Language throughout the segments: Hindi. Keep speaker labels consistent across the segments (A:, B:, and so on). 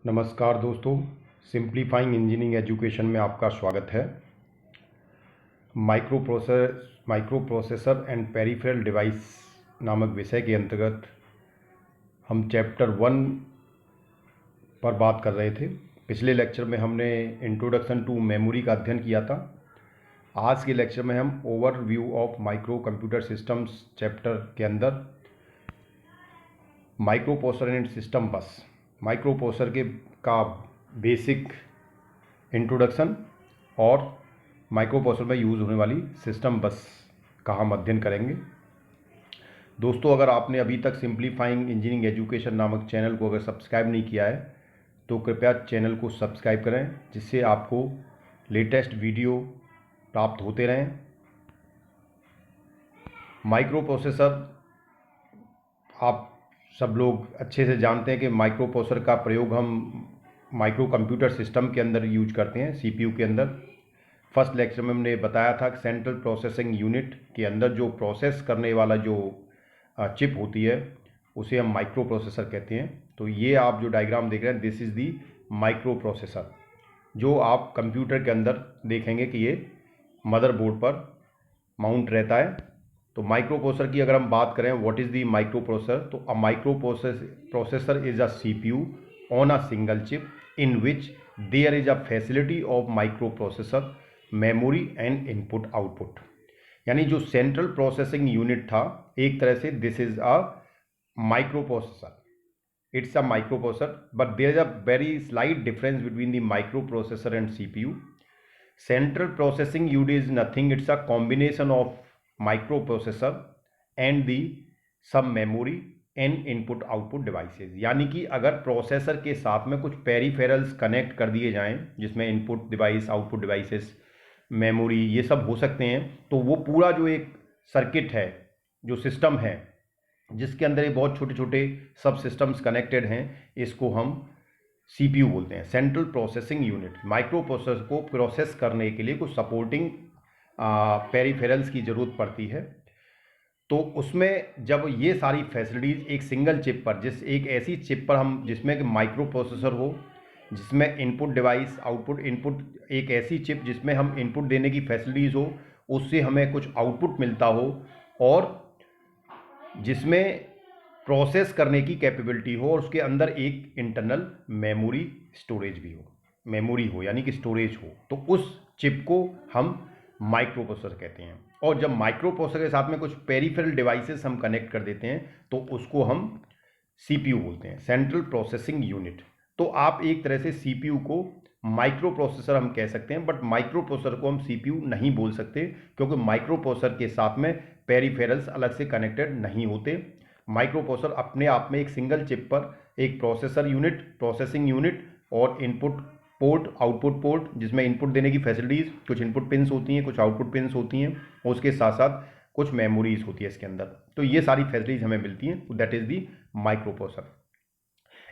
A: नमस्कार दोस्तों, सिंप्लीफाइंग इंजीनियरिंग एजुकेशन में आपका स्वागत है। Microprocessor and peripheral device नामक विषय के अंतर्गत हम चैप्टर 1 पर बात कर रहे थे। पिछले लेक्चर में हमने इंट्रोडक्शन टू मेमोरी का अध्ययन किया था। आज के लेक्चर में हम overview of micro computer systems chapter के अंदर माइक्रो प्रोसेसर एंड सिस्टम बस, माइक्रो प्रोसेसर का बेसिक इंट्रोडक्शन और माइक्रो प्रोसेसर में यूज़ होने वाली सिस्टम बस का हम अध्ययन करेंगे। दोस्तों, अगर आपने अभी तक सिंप्लीफाइंग इंजीनियरिंग एजुकेशन नामक चैनल को अगर सब्सक्राइब नहीं किया है तो कृपया चैनल को सब्सक्राइब करें, जिससे आपको लेटेस्ट वीडियो प्राप्त होते रहें। माइक्रो प्रोसेसर आप सब लोग अच्छे से जानते हैं कि माइक्रो प्रोसेसर का प्रयोग हम माइक्रो कंप्यूटर सिस्टम के अंदर यूज करते हैं, सीपीयू के अंदर। फर्स्ट लेक्चर में हमने बताया था कि सेंट्रल प्रोसेसिंग यूनिट के अंदर जो प्रोसेस करने वाला जो चिप होती है उसे हम माइक्रो प्रोसेसर कहते हैं। तो ये आप जो डायग्राम देख रहे हैं, this is the micro processor, जो आप कंप्यूटर के अंदर देखेंगे कि ये मदरबोर्ड पर माउंट रहता है। तो माइक्रो प्रोसेसर की अगर हम बात करें, what is the microprocessor, तो a microprocessor is a CPU on a single chip in which there is a facility of microprocessor, memory and input output. यानी जो सेंट्रल प्रोसेसिंग यूनिट था, एक तरह से this is a microprocessor, it's a microprocessor, but there is a very slight difference between the microprocessor and CPU. Central processing unit is nothing, it's a combination of microprocessor and the some memory and input output devices। यानी कि अगर प्रोसेसर के साथ में कुछ पेरिफेरल्स कनेक्ट कर दिए जाएं, जिसमें input device, output devices, memory, ये सब हो सकते हैं, तो वो पूरा जो एक सर्किट है, जो सिस्टम है, जिसके अंदर ये बहुत छोटे छोटे सब सिस्टम्स कनेक्टेड हैं, इसको हम सीपीयू बोलते हैं, central processing unit. Micro processor को प्रोसेस करने के लिए कुछ सपोर्टिंग पेरिफेरल्स की ज़रूरत पड़ती है। तो उसमें जब ये सारी फैसिलिटीज़ एक सिंगल चिप पर, एक ऐसी चिप पर हम, जिसमें कि माइक्रो प्रोसेसर हो, जिसमें इनपुट डिवाइस, आउटपुट, इनपुट, एक ऐसी चिप जिसमें हम इनपुट देने की फैसिलिटीज़ हो, उससे हमें कुछ आउटपुट मिलता हो, और जिसमें प्रोसेस करने की कैपेबिलिटी हो, और उसके अंदर एक इंटरनल मेमोरी स्टोरेज भी हो, मेमोरी हो यानी कि स्टोरेज हो, तो उस चिप को हम माइक्रो प्रोसेसर कहते हैं। और जब माइक्रो प्रोसेसर के साथ में कुछ पेरिफेरल डिवाइसेस हम कनेक्ट कर देते हैं तो उसको हम सीपीयू बोलते हैं, सेंट्रल प्रोसेसिंग यूनिट। तो आप एक तरह से सीपीयू को माइक्रो प्रोसेसर हम कह सकते हैं, बट माइक्रो प्रोसेसर को हम सीपीयू नहीं बोल सकते, क्योंकि माइक्रो प्रोसेसर के साथ में पेरिफेरल्स अलग से कनेक्टेड नहीं होते। माइक्रो प्रोसेसर अपने आप में एक सिंगल चिप पर एक प्रोसेसर यूनिट, प्रोसेसिंग यूनिट और इनपुट पोर्ट, आउटपुट पोर्ट, जिसमें इनपुट देने की फैसिलिटीज़, कुछ इनपुट पिन्स होती हैं, कुछ आउटपुट पिन्स होती हैं, और उसके साथ साथ कुछ मेमोरीज होती है इसके अंदर। तो ये सारी फैसिलिटीज हमें मिलती हैं, that is the micro processor.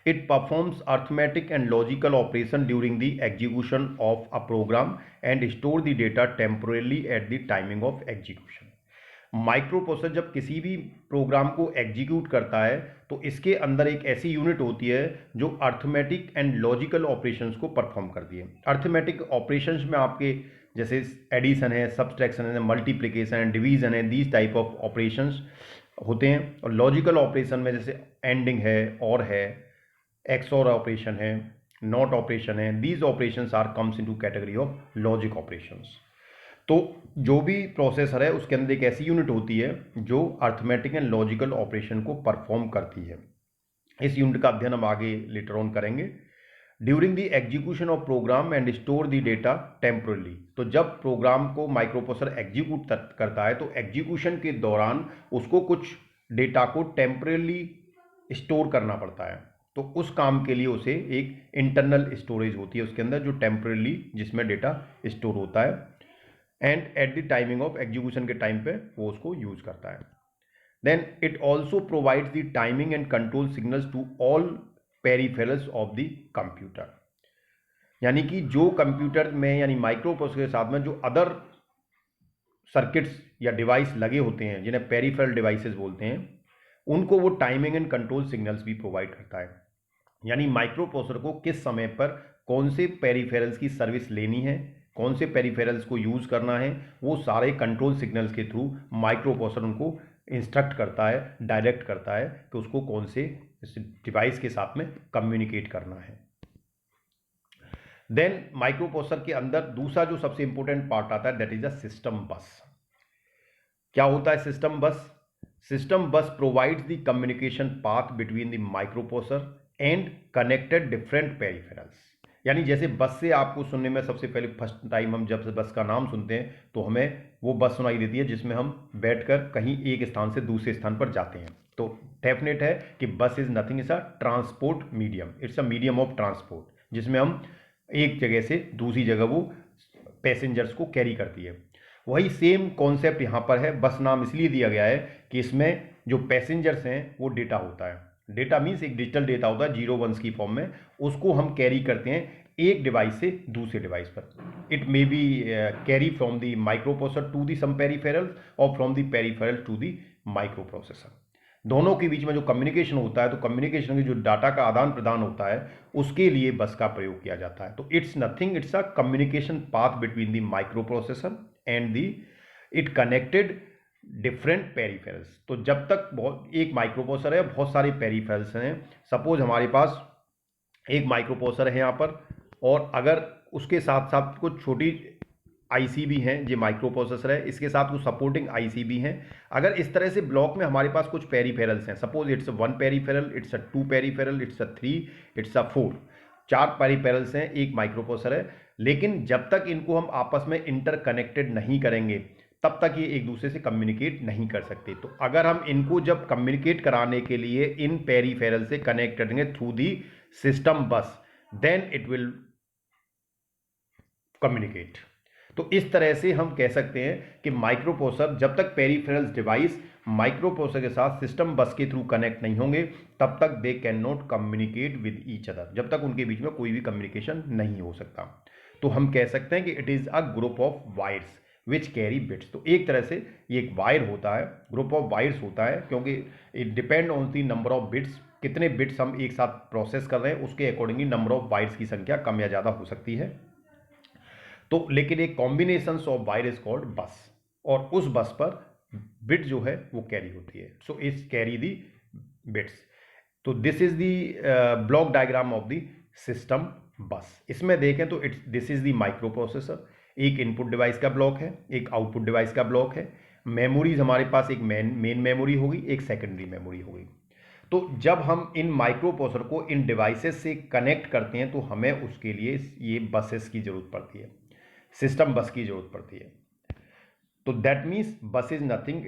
A: It performs arithmetic and logical operation during the execution of a program and store the data temporarily at the timing of execution। Micro processor जब किसी भी प्रोग्राम को एग्जीक्यूट करता है तो इसके अंदर एक ऐसी यूनिट होती है जो अर्थमेटिक एंड लॉजिकल ऑपरेशंस को परफॉर्म करती है। अर्थमेटिक ऑपरेशंस में आपके जैसे एडिशन है, सब्सट्रैक्शन है, मल्टीप्लिकेशन है, डिवीजन है, दीज टाइप ऑफ ऑपरेशंस होते हैं। और लॉजिकल ऑपरेशन में जैसे एंडिंग है, और है, एक्सऑर ऑपरेशन है, नॉट ऑपरेशन है, these operations are comes into category of logic operations. तो जो भी प्रोसेसर है उसके अंदर एक ऐसी यूनिट होती है जो अर्थमेटिक एंड लॉजिकल ऑपरेशन को परफॉर्म करती है। इस यूनिट का अध्ययन हम आगे लेटर ऑन करेंगे। During the execution of program and store the data temporarily. तो जब प्रोग्राम को माइक्रो प्रोसेसर एग्जीक्यूट करता है तो एग्जीक्यूशन के दौरान उसको कुछ डेटा को टेम्परली स्टोर करना पड़ता है। तो उस काम के लिए उसे एक इंटरनल स्टोरेज होती है उसके अंदर, जो टेम्परली, जिसमें डेटा स्टोर होता है, and at the timing of execution के टाइम पे वो उसको यूज करता है। Then it also provides the timing and control signals to all peripherals of the computer. यानी कि जो कंप्यूटर में, यानी माइक्रो प्रोसेसर के साथ में जो अदर सर्किट्स या डिवाइस लगे होते हैं, जिन्हें पेरिफेरल डिवाइसेस बोलते हैं, उनको वो टाइमिंग एंड कंट्रोल सिग्नल्स भी प्रोवाइड करता है। यानी माइक्रो प्रोसेसर को किस समय पर कौन से पेरिफेरल्स की सर्विस लेनी है, कौन से पेरिफेरल्स को यूज करना है, वो सारे कंट्रोल सिग्नल्स के थ्रू माइक्रो प्रोसेसर उनको इंस्ट्रक्ट करता है, डायरेक्ट करता है कि उसको कौन से डिवाइस के साथ में कम्युनिकेट करना है। देन माइक्रो प्रोसेसर के अंदर दूसरा जो सबसे इंपॉर्टेंट पार्ट आता है, दैट इज अ सिस्टम बस। क्या होता है सिस्टम बस? सिस्टम बस provides the communication path between the microprocessor and connected different peripherals. यानी जैसे बस से आपको सुनने में सबसे पहले फर्स्ट टाइम हम जब बस का नाम सुनते हैं तो हमें वो बस सुनाई देती है जिसमें हम बैठकर कहीं एक स्थान से दूसरे स्थान पर जाते हैं। तो डेफिनेट है कि बस is nothing, is a transport medium, it's a medium of transport जिसमें हम एक जगह से दूसरी जगह वो पैसेंजर्स को कैरी करती है। वही सेम कॉन्सेप्ट यहाँ पर है। बस नाम इसलिए दिया गया है कि इसमें जो पैसेंजर्स हैं वो डेटा होता है। डेटा मीन्स एक डिजिटल डेटा होता है 0 1 की फॉर्म में, उसको हम कैरी करते हैं एक डिवाइस से दूसरे डिवाइस पर। It may be carry from the microprocessor to the some peripheral और from the peripheral to the microprocessor. दोनों के बीच में जो कम्युनिकेशन होता है, तो कम्युनिकेशन के जो डाटा का आदान प्रदान होता है उसके लिए बस का प्रयोग किया जाता है। तो it's nothing, it's a communication path between the microprocessor and the it connected different peripherals. तो जब तक एक माइक्रो प्रोसेसर है, बहुत सारे पेरिफेरल्स हैं। सपोज हमारे पास एक माइक्रो प्रोसेसर है यहाँ पर, और अगर उसके साथ साथ कुछ छोटी आईसी भी हैं, जो माइक्रो प्रोसेसर है, इसके साथ कुछ सपोर्टिंग आईसी भी हैं। अगर इस तरह से ब्लॉक में हमारे पास कुछ पेरिफेरल्स हैं, suppose it's 1 peripheral, it's 2 peripheral, it's 3, it's 4, 4 peripherals हैं, एक माइक्रो प्रोसेसर है। लेकिन जब तक इनको हम आपस में इंटरकनेक्टेड नहीं करेंगे तब तक ये एक दूसरे से कम्युनिकेट नहीं कर सकते। तो अगर हम इनको जब कम्युनिकेट कराने के लिए इन पेरिफेरल से कनेक्ट करेंगे थ्रू दी सिस्टम बस, देन इट विल कम्युनिकेट। तो इस तरह से हम कह सकते हैं कि माइक्रो प्रोसेसर, जब तक पेरिफेरल्स डिवाइस माइक्रो प्रोसेसर के साथ सिस्टम बस के थ्रू कनेक्ट नहीं होंगे तब तक they can not communicate with each other, जब तक उनके बीच में कोई भी कम्युनिकेशन नहीं हो सकता। तो हम कह सकते हैं कि it is a group of wires which carry bits. तो एक तरह से ये एक वायर होता है, ग्रुप ऑफ वायर्स होता है, क्योंकि it depend on the number of bits, कितने बिट्स हम एक साथ प्रोसेस कर रहे हैं उसके अकॉर्डिंगली नंबर ऑफ वायर्स की संख्या कम या ज़्यादा हो सकती है। तो लेकिन एक combination of wire is called बस, और उस बस पर बिट जो है वो कैरी होती है। So is carry the bits. तो this is the block diagram of the system bus. इसमें देखें तो it's this is the microprocessor, एक इनपुट डिवाइस का ब्लॉक है, एक आउटपुट डिवाइस का ब्लॉक है। मेमोरीज हमारे पास एक मेन मेमोरी होगी, एक सेकेंडरी मेमोरी होगी। तो जब हम इन माइक्रो प्रोसेसर को इन डिवाइसेस से कनेक्ट करते हैं तो हमें उसके लिए ये बसेस की जरूरत पड़ती है, सिस्टम बस की जरूरत पड़ती है। तो that means bus is nothing,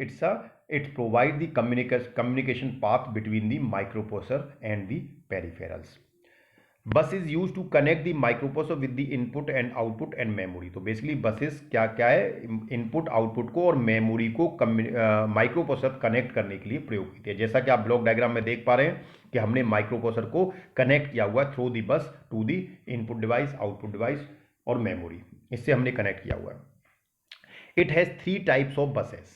A: it provide the communication path between the microprocessor and the peripherals. Bus is use to connect the microprocessor with the input and output and memory. तो बेसिकली बसेस क्या क्या है, इनपुट आउटपुट को और मेमोरी को माइक्रो प्रोसेसर कनेक्ट करने के लिए प्रयोग की है। जैसा कि आप ब्लॉक डायग्राम में देख पा रहे हैं कि हमने माइक्रो प्रोसेसर को कनेक्ट किया हुआ है through the bus to the input device, output device और मेमोरी, इससे हमने कनेक्ट किया हुआ है। It has 3 types of buses.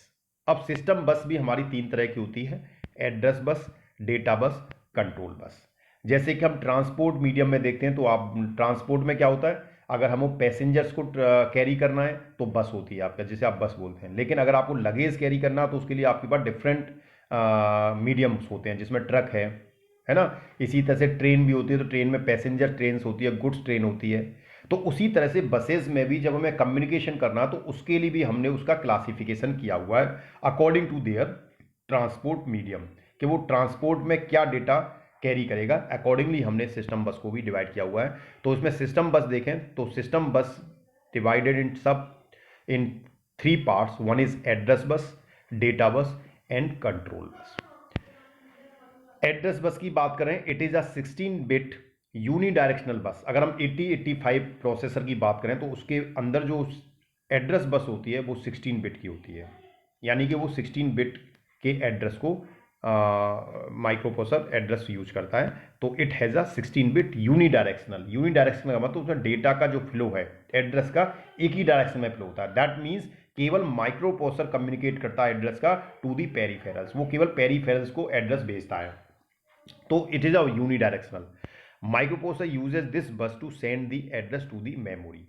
A: अब सिस्टम बस भी हमारी 3 तरह की होती है, एड्रेस बस, डेटा बस, कंट्रोल बस। जैसे कि हम ट्रांसपोर्ट मीडियम में देखते हैं तो आप ट्रांसपोर्ट में क्या होता है, अगर हमें पैसेंजर्स को कैरी करना है तो बस होती है आपका, जिसे आप बस बोलते हैं। लेकिन अगर आपको लगेज कैरी करना है तो उसके लिए आपके पास डिफरेंट मीडियम्स होते हैं, जिसमें ट्रक है ना। इसी तरह से ट्रेन भी होती है, तो ट्रेन में पैसेंजर ट्रेन होती है, गुड्स ट्रेन होती है। तो उसी तरह से बसेस में भी जब हमें कम्युनिकेशन करना तो उसके लिए भी हमने उसका क्लासिफिकेशन किया हुआ है according to their transport medium, कि वो ट्रांसपोर्ट में क्या डेटा कैरी करेगा, अकॉर्डिंगली हमने सिस्टम बस को भी डिवाइड किया हुआ है। तो उसमें सिस्टम बस देखें तो सिस्टम बस divided in 3 parts. One is address bus, data बस and control bus. Address bus की बात करें, it is a 16 bit unidirectional बस। अगर हम 8085 प्रोसेसर की बात करें तो उसके अंदर जो एड्रेस बस होती है वो 16 बिट की होती है, यानी कि वो 16 बिट के एड्रेस को माइक्रो प्रोसेसर एड्रेस यूज करता है। तो it has a 16 bit unidirectional. Unidirectional का मतलब उसमें डेटा का जो फ्लो है एड्रेस का एक ही डायरेक्शन में फ्लो होता है। दैट मीन्स केवल माइक्रो प्रोसेसर कम्युनिकेट करता है एड्रेस का टू दी पेरिफेरल्स, वो केवल पेरिफेरल्स को एड्रेस भेजता है। तो it is a unidirectional. Microprocessor uses this bus to send the address to the memory.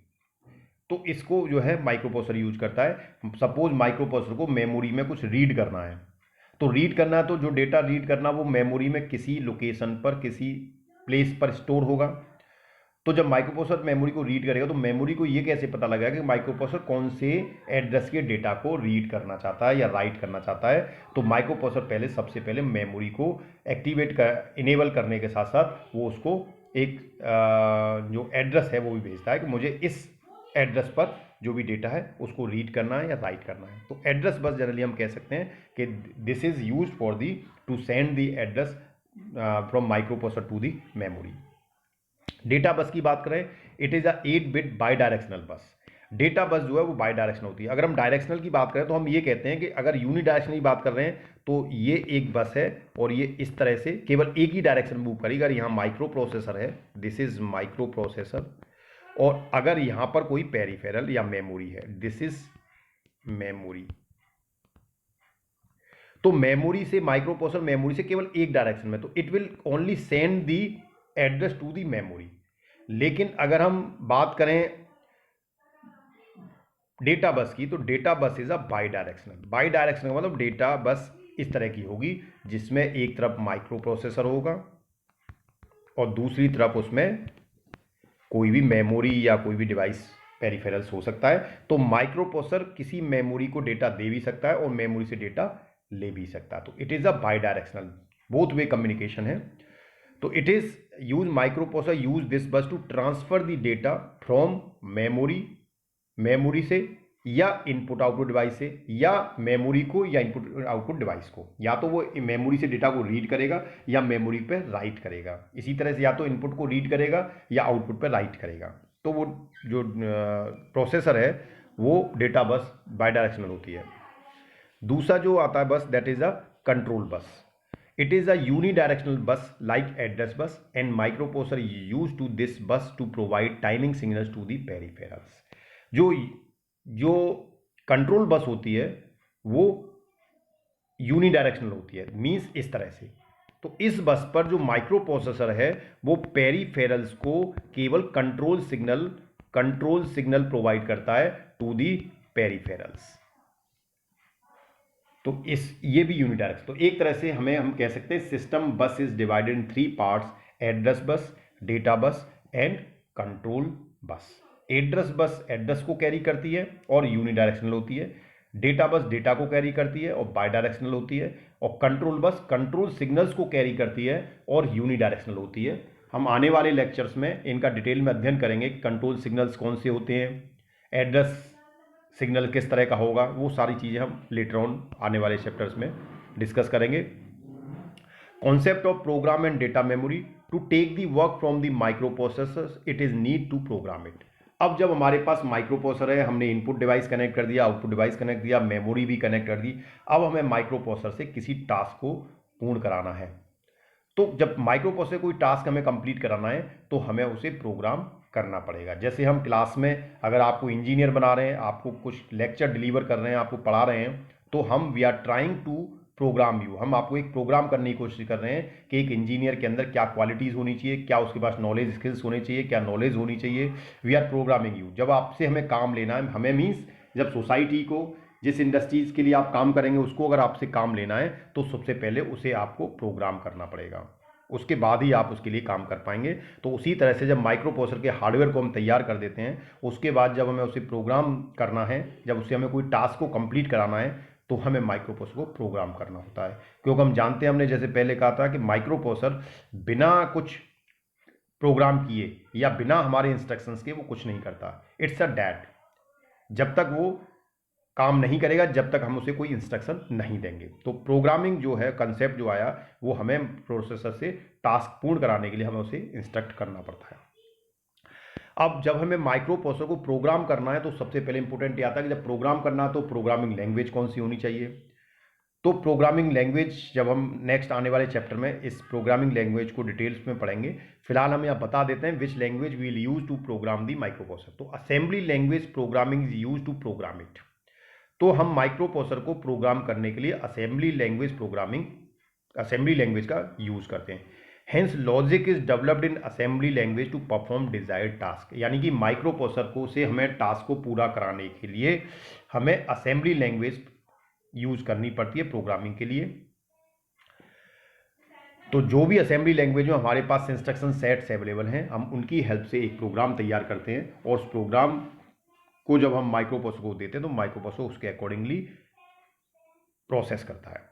A: तो इसको जो है माइक्रो प्रोसेसर यूज करता है। सपोज माइक्रो प्रोसेसर को मेमोरी में कुछ रीड करना है, तो रीड करना है, तो जो डेटा रीड करना वो मेमोरी में किसी लोकेशन पर, किसी प्लेस पर स्टोर होगा। तो जब माइक्रो प्रोसेसर मेमोरी को रीड करेगा तो मेमोरी को ये कैसे पता लगेगा कि माइक्रो प्रोसेसर कौन से एड्रेस के डेटा को रीड करना चाहता है या राइट करना चाहता है। तो माइक्रो प्रोसेसर पहले, सबसे पहले मेमोरी को एक्टिवेट कर, इनेबल करने के साथ साथ वो उसको एक जो एड्रेस है वो भी भेजता है कि मुझे इस एड्रेस पर जो भी डेटा है उसको रीड करना है या राइट करना है। तो एड्रेस बस जनरली हम कह सकते हैं कि this is used for the to send the address from microprocessor to the memory. Data bus की बात करें, it is a 8 bit bidirectional bus. Data bus जो है वो बाई डायरेक्शनल होती है। अगर हम डायरेक्शनल की बात करें तो हम ये कहते हैं कि अगर यूनि डायरेक्शनल की बात कर रहे हैं तो ये एक बस है और ये इस तरह से केवल एक ही डायरेक्शन मूव करेगी। अगर यहाँ माइक्रो प्रोसेसर है, दिस इज माइक्रो प्रोसेसर, और अगर यहां पर कोई पेरिफेरल या मेमोरी है, दिस इज मेमोरी, तो मेमोरी से माइक्रो प्रोसेसर मेमोरी से केवल एक डायरेक्शन में, तो it will only send the address to the memory. लेकिन अगर हम बात करें डेटा बस की, तो data bus is a by directional. By directional मतलब डेटा बस इस तरह की होगी जिसमें एक तरफ माइक्रो प्रोसेसर होगा और दूसरी तरफ उसमें कोई भी मेमोरी या कोई भी डिवाइस पेरिफेरल्स हो सकता है। तो माइक्रो प्रोसेसर किसी मेमोरी को डेटा दे भी सकता है और मेमोरी से डेटा ले भी सकता है। तो it is a bidirectional, both way communication है। तो it is use, microprocessor use this bus to transfer the data from memory से या इनपुट आउटपुट डिवाइस से, या मेमोरी को या इनपुट आउटपुट डिवाइस को, या तो वो मेमोरी से डेटा को रीड करेगा या मेमोरी पे राइट करेगा। इसी तरह से या तो इनपुट को रीड करेगा या आउटपुट पे राइट करेगा। तो वो जो प्रोसेसर है वो डेटा बस बाई डायरेक्शनल होती है। दूसरा जो आता है bus, that is a control bus. It is a unidirectional bus like address bus and microprocessor use to this bus to provide timing signals to the peripherals. जो कंट्रोल बस होती है वो यूनिडायरेक्शनल होती है, मींस इस तरह से। तो इस बस पर जो माइक्रो प्रोसेसर है वो पेरिफेरल्स को केवल कंट्रोल सिग्नल प्रोवाइड करता है टू दी पेरिफेरल्स। तो ये भी यूनिडायरेक्शनल। तो एक तरह से हम कह सकते हैं सिस्टम बस is divided in 3 parts, address bus, data बस and control bus. Address bus address को कैरी करती है और यूनिडायरेक्शनल होती है। डेटा बस डेटा को कैरी करती है और बाई डायरेक्शनल होती है। और कंट्रोल बस कंट्रोल सिग्नल्स को कैरी करती है और यूनिडायरेक्शनल होती है। हम आने वाले लेक्चर्स में इनका डिटेल में अध्ययन करेंगे कि कंट्रोल सिग्नल्स कौन से होते हैं, एड्रेस सिग्नल किस तरह का होगा, वो सारी चीज़ें हम लेटर ऑन आने वाले चैप्टर्स में डिस्कस करेंगे। Concept of program and data memory, to take the work from the microprocessor it is need to program it. अब जब हमारे पास माइक्रो प्रोसेसर है, हमने इनपुट डिवाइस कनेक्ट कर दिया, आउटपुट डिवाइस कनेक्ट दिया, मेमोरी भी कनेक्ट कर दी, अब हमें माइक्रो प्रोसेसर से किसी टास्क को पूर्ण कराना है। तो जब माइक्रो प्रोसेसर कोई टास्क हमें कंप्लीट कराना है तो हमें उसे प्रोग्राम करना पड़ेगा। जैसे हम क्लास में अगर आपको इंजीनियर बना रहे हैं, आपको कुछ लेक्चर डिलीवर कर रहे हैं, आपको पढ़ा रहे हैं, तो हम we are trying to program you, हम आपको एक प्रोग्राम करने की कोशिश कर रहे हैं कि एक इंजीनियर के अंदर क्या क्वालिटीज़ होनी चाहिए, क्या उसके पास नॉलेज स्किल्स होने चाहिए, क्या नॉलेज होनी चाहिए। We are programming you. जब आपसे हमें काम लेना है, हमें मीन्स जब सोसाइटी को, जिस इंडस्ट्रीज़ के लिए आप काम करेंगे उसको अगर आपसे काम लेना है तो सबसे पहले उसे आपको प्रोग्राम करना पड़ेगा, उसके बाद ही आप उसके लिए काम कर पाएंगे। तो उसी तरह से जब माइक्रो प्रोसेसर के हार्डवेयर को हम तैयार कर देते हैं, उसके बाद जब हमें उसे प्रोग्राम करना है, जब उसे हमें कोई टास्क को कंप्लीट कराना है, तो हमें माइक्रो प्रोसेसर को प्रोग्राम करना होता है। क्योंकि हम जानते हैं, हमने जैसे पहले कहा था कि माइक्रो प्रोसेसर बिना कुछ प्रोग्राम किए या बिना हमारे इंस्ट्रक्शंस के वो कुछ नहीं करता। इट्स अ डैट, जब तक वो काम नहीं करेगा जब तक हम उसे कोई इंस्ट्रक्शन नहीं देंगे। तो प्रोग्रामिंग जो है, कंसेप्ट जो आया, वो हमें प्रोसेसर से टास्क पूर्ण कराने के लिए हमें उसे इंस्ट्रक्ट करना पड़ता है। अब जब हमें माइक्रो प्रोसेसर को प्रोग्राम करना है तो सबसे पहले इंपॉर्टेंट ये आता है कि जब प्रोग्राम करना है तो प्रोग्रामिंग लैंग्वेज कौन सी होनी चाहिए। तो प्रोग्रामिंग लैंग्वेज जब हम नेक्स्ट आने वाले चैप्टर में इस प्रोग्रामिंग लैंग्वेज को डिटेल्स में पढ़ेंगे। फिलहाल हम यहाँ बता देते हैं which language we will use to program the microprocessor. तो assembly language programming is use to program it. तो हम माइक्रो प्रोसेसर को प्रोग्राम करने के लिए असेंबली लैंग्वेज का यूज करते हैं। Hence logic is developed in assembly language to perform desired task, यानी कि माइक्रो प्रोसेसर को से हमें टास्क को पूरा कराने के लिए हमें असेंबली लैंग्वेज यूज करनी पड़ती है प्रोग्रामिंग के लिए। तो जो भी असेंबली लैंग्वेज में हमारे पास इंस्ट्रक्शन सेट्स अवेलेबल हैं, हम उनकी हेल्प से एक प्रोग्राम तैयार करते हैं और उस प्रोग्राम को जब हम माइक्रो प्रोसेसर को देते हैं तो माइक्रो प्रोसेसर उसके अकॉर्डिंगली प्रोसेस करता है।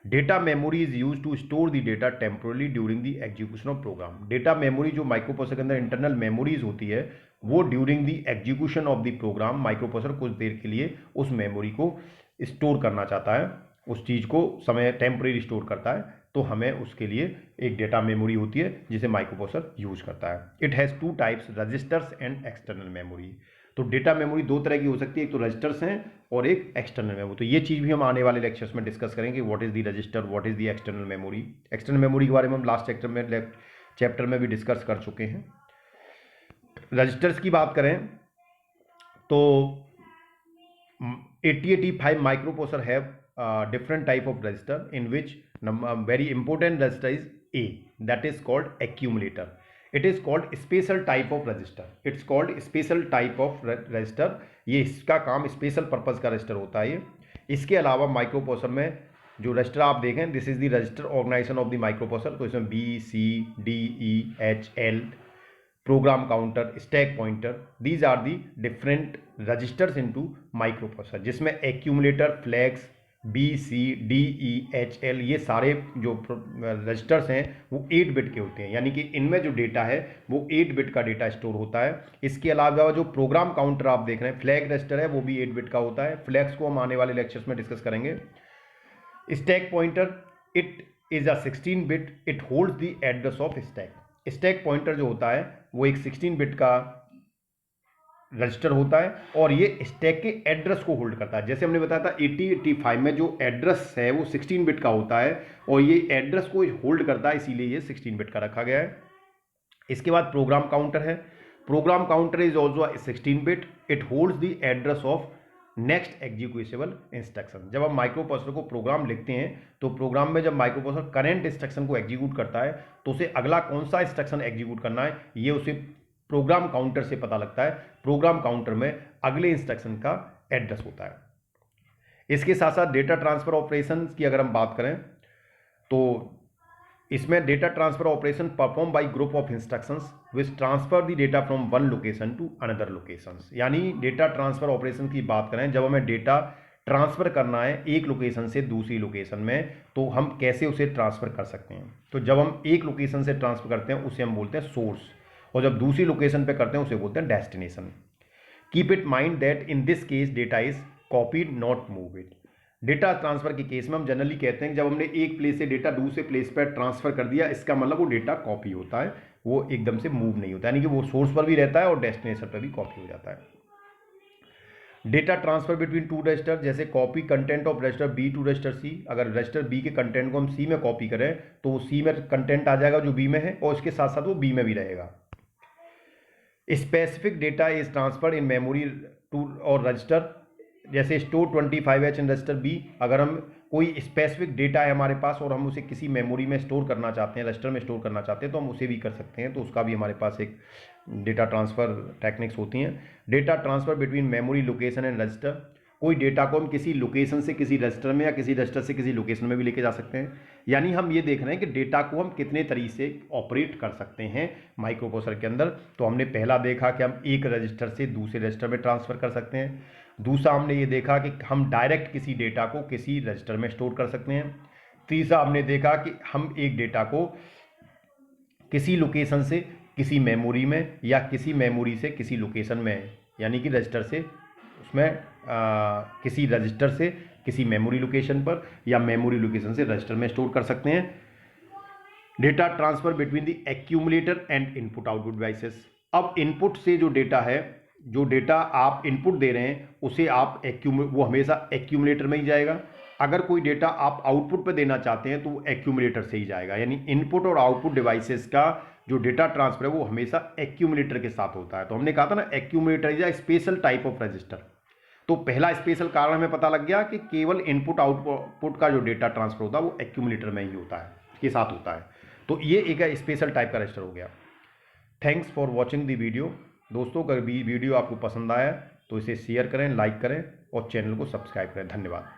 A: Data memory is use to store the data temporarily during the execution of program. Data memory जो माइक्रो प्रोसेसर के अंदर इंटरनल मेमोरीज होती है वो during the execution of the program microprocessor कुछ देर के लिए उस मेमोरी को स्टोर करना चाहता है, उस चीज़ को समय टेम्परेरी स्टोर करता है, तो हमें उसके लिए एक डेटा मेमोरी होती है जिसे माइक्रो प्रोसेसर यूज करता है। It has two types, registers and external memory. तो डेटा मेमोरी दो तरह की हो सकती है, एक तो रजिस्टर्स हैं और एक एक्सटर्नल मेमोरी। तो ये चीज़ भी हम आने वाले लेक्चर्स में डिस्कस करेंगे, what is the register, what is the external memory. External memory के बारे में हम लास्ट चैप्टर में भी डिस्कस कर चुके हैं। रजिस्टर्स की बात करें तो 8085 micro processor have different type of register in which very important register is A, that is called accumulator. It is called special type of register. It's called special type of register. ये इसका काम स्पेशल पर्पज का रजिस्टर होता है ये। इसके अलावा माइक्रो प्रोसेसर में जो रजिस्टर आप देखें, this is the register organisation of the microprocessor. तो इसमें B, C, D, E, H, L, program counter, stack pointer, these are the different registers into microprocessor, जिसमें accumulator, flags, B, C, D, E, H, L, ये सारे जो रजिस्टर्स हैं वो 8 बिट के होते हैं, यानी कि इनमें जो डेटा है वो 8 बिट का डेटा स्टोर होता है। इसके अलावा जो प्रोग्राम काउंटर आप देख रहे हैं, फ्लैग रजिस्टर है, वो भी 8 बिट का होता है। फ्लैग्स को हम आने वाले लेक्चर्स में डिस्कस करेंगे। Stack pointer, it is a 16 bit, it holds the address of stack. Stack pointer जो होता है वो एक 16 बिट का रजिस्टर होता है और ये स्टैक के एड्रेस को होल्ड करता है। जैसे हमने बताया था 8085 में जो एड्रेस है वो 16 बिट का होता है और ये एड्रेस को होल्ड करता है, इसीलिए ये 16 बिट का रखा गया है। इसके बाद प्रोग्राम काउंटर है। Program counter is also 16 bit, it holds the address of next executable instruction. जब हम माइक्रो प्रोसेसर को प्रोग्राम लिखते हैं तो प्रोग्राम में जब माइक्रो प्रोसेसर करंट इंस्ट्रक्शन को एग्जीक्यूट करता है तो उसे अगला कौन सा इंस्ट्रक्शन एग्जीक्यूट करना है ये उसे प्रोग्राम काउंटर से पता लगता है। प्रोग्राम काउंटर में अगले इंस्ट्रक्शन का एड्रेस होता है। इसके साथ साथ डेटा ट्रांसफर ऑपरेशन की अगर हम बात करें तो इसमें data transfer operation perform by group of instructions which transfer the data from one location to another locations. यानी डेटा ट्रांसफर ऑपरेशन की बात करें, जब हमें डेटा ट्रांसफर करना है एक लोकेशन से दूसरी लोकेशन में तो हम कैसे उसे ट्रांसफर कर सकते हैं। तो जब हम एक लोकेशन से ट्रांसफर करते हैं उसे हम बोलते हैं सोर्स, और जब दूसरी लोकेशन पे करते हैं उसे बोलते हैं destination. Keep it mind that in this case data is copied not moved. Data transfer के केस में हम जनरली कहते हैं कि जब हमने एक प्लेस से डेटा दूसरे प्लेस पर ट्रांसफर कर दिया, इसका मतलब वो डेटा कॉपी होता है, वो एकदम से मूव नहीं होता, यानी कि वो सोर्स पर भी रहता है और डेस्टिनेशन पर भी कॉपी हो जाता है। Data transfer between two register, जैसे copy content of register B to register C. अगर रजिस्टर बी के कंटेंट को हम सी में कॉपी करें तो सी में कंटेंट आ जाएगा जो बी में है और इसके साथ साथ वो बी में भी रहेगा। Specific data is transfer in memory to और रजिस्टर, जैसे store 25H in register B. अगर हम कोई स्पेसिफिक डेटा है हमारे पास और हम उसे किसी मेमोरी में स्टोर करना चाहते हैं, रजिस्टर में स्टोर करना चाहते हैं, तो हम उसे भी कर सकते हैं। तो उसका भी हमारे पास एक डेटा ट्रांसफ़र टेक्निक्स होती हैं। Data transfer between memory location and register, कोई डेटा को हम किसी लोकेशन से किसी रजिस्टर में या किसी रजिस्टर से किसी लोकेशन में भी लेके जा सकते हैं। यानी हम ये देख रहे हैं कि डेटा को हम कितने तरीके से ऑपरेट कर सकते हैं माइक्रो प्रोसेसर के अंदर। तो हमने पहला देखा कि हम एक रजिस्टर से दूसरे रजिस्टर में ट्रांसफ़र कर सकते हैं। दूसरा हमने ये देखा कि हम डायरेक्ट किसी डेटा को किसी रजिस्टर में स्टोर कर सकते हैं। तीसरा हमने देखा कि हम एक डेटा को किसी लोकेशन से किसी मेमोरी में या किसी मेमोरी से किसी लोकेशन में, यानी कि रजिस्टर से उसमें किसी रजिस्टर से किसी मेमोरी लोकेशन पर या मेमोरी लोकेशन से रजिस्टर में स्टोर कर सकते हैं। Data transfer between the accumulator and input output devices. अब इनपुट से जो डेटा है, जो डेटा आप इनपुट दे रहे हैं उसे आप वो हमेशा एक्यूमुलेटर में ही जाएगा। अगर कोई डेटा आप आउटपुट पे देना चाहते हैं तो वो एक्यूमुलेटर से ही जाएगा। यानी इनपुट और आउटपुट डिवाइसेस का जो डेटा ट्रांसफर है वो हमेशा एक्यूमुलेटर के साथ होता है। तो हमने कहा था ना, accumulator is a special type of register. तो पहला स्पेशल कारण हमें पता लग गया कि केवल इनपुट आउटपुट का जो डेटा ट्रांसफर होता है वो एक्यूमुलेटर में ही होता है, के साथ होता है। तो ये एक स्पेशल टाइप का रजिस्टर हो गया। Thanks for watching the video. दोस्तों, अगर वीडियो आपको पसंद आया तो इसे शेयर करें, लाइक करें और चैनल को सब्सक्राइब करें। धन्यवाद।